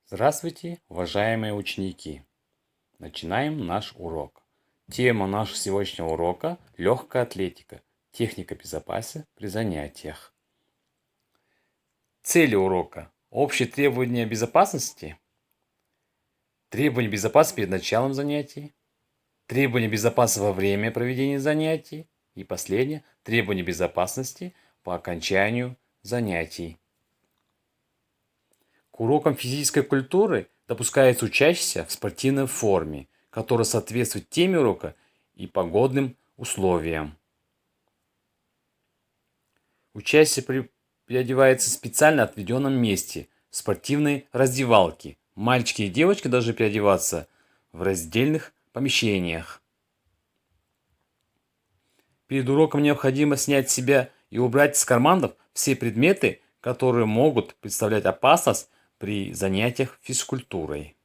Здравствуйте, уважаемые ученики! Начинаем наш урок. Тема нашего сегодняшнего урока – легкая атлетика. Техника безопасности при занятиях. Цели урока. Общие требования безопасности. Требования безопасности перед началом занятий. Требования безопасности во время проведения занятий. И последнее – требования безопасности по окончанию занятий. К урокам физической культуры допускается учащийся в спортивной форме, которая соответствует теме урока и условиям. Учащийся переодевается в специально отведенном месте в спортивной раздевалке. Мальчики и девочки должны переодеваться в раздельных помещениях. Перед уроком необходимо снять с себя и убрать из карманов все предметы, которые могут представлять опасность при занятиях физкультурой.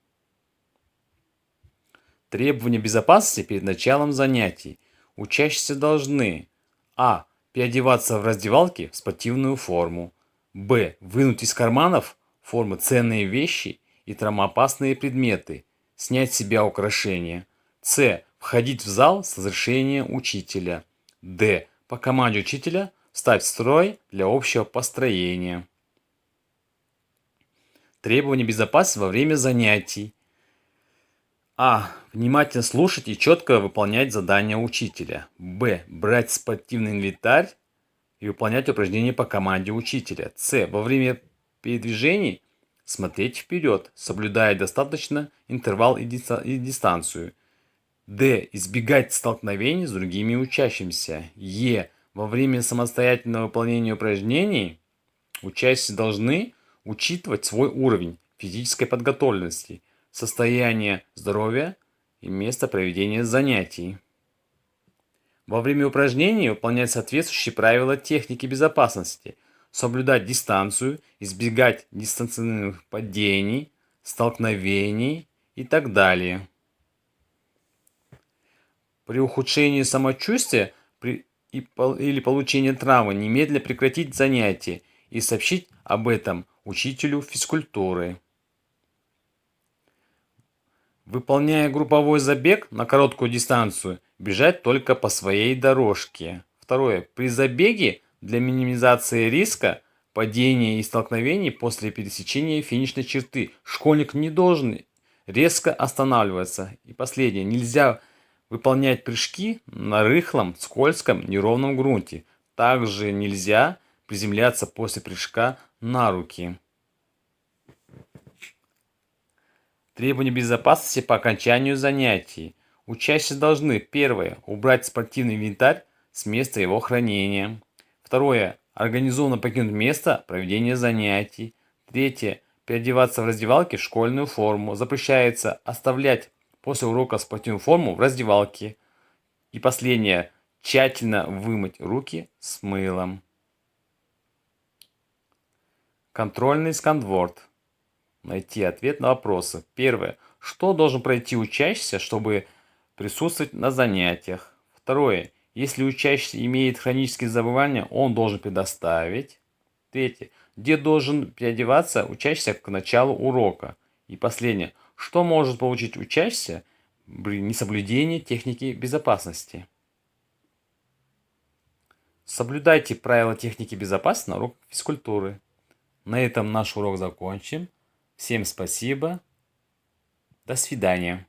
Требования безопасности перед началом занятий. Учащиеся должны а. переодеваться в раздевалке в спортивную форму, б. вынуть из карманов формы ценные вещи и травмоопасные предметы, снять с себя украшения, с. входить в зал с разрешения учителя, д. по команде учителя встать в строй для общего построения. Требования безопасности во время занятий. А. Внимательно слушать и четко выполнять задания учителя. Б. Брать спортивный инвентарь и выполнять упражнения по команде учителя. С. Во время передвижений смотреть вперед, соблюдая достаточно интервал и дистанцию. Д. Избегать столкновений с другими учащимися. Е. Во время самостоятельного выполнения упражнений учащиеся должны учитывать свой уровень физической подготовленности, состояние здоровья и место проведения занятий. Во время упражнений выполнять соответствующие правила техники безопасности, соблюдать дистанцию, избегать дистанционных падений, столкновений и так далее. При ухудшении самочувствия или получении травмы немедленно прекратить занятие и сообщить об этом учителю физкультуры. Выполняя групповой забег на короткую дистанцию, бежать только по своей дорожке. Второе. При забеге для минимизации риска падения и столкновений после пересечения финишной черты школьник не должен резко останавливаться. И последнее. Нельзя выполнять прыжки на рыхлом, скользком, неровном грунте. Также нельзя приземляться после прыжка на руки. Требования безопасности по окончанию занятий. Учащиеся должны: первое. Убрать спортивный инвентарь с места его хранения. Второе. Организованно покинуть место проведения занятий. Третье. Переодеваться в раздевалке в школьную форму. Запрещается оставлять после урока спортивную форму в раздевалке. И последнее. Тщательно вымыть руки с мылом. Контрольный сканворд. Найти ответ на вопросы. Первое. Что должен пройти учащийся, чтобы присутствовать на занятиях? Второе. Если учащийся имеет хронические заболевания, он должен предоставить. Третье. Где должен переодеваться учащийся к началу урока? И последнее. Что может получить учащийся при несоблюдении техники безопасности? Соблюдайте правила техники безопасности на уроках физкультуры. На этом наш урок закончен. Всем спасибо. До свидания.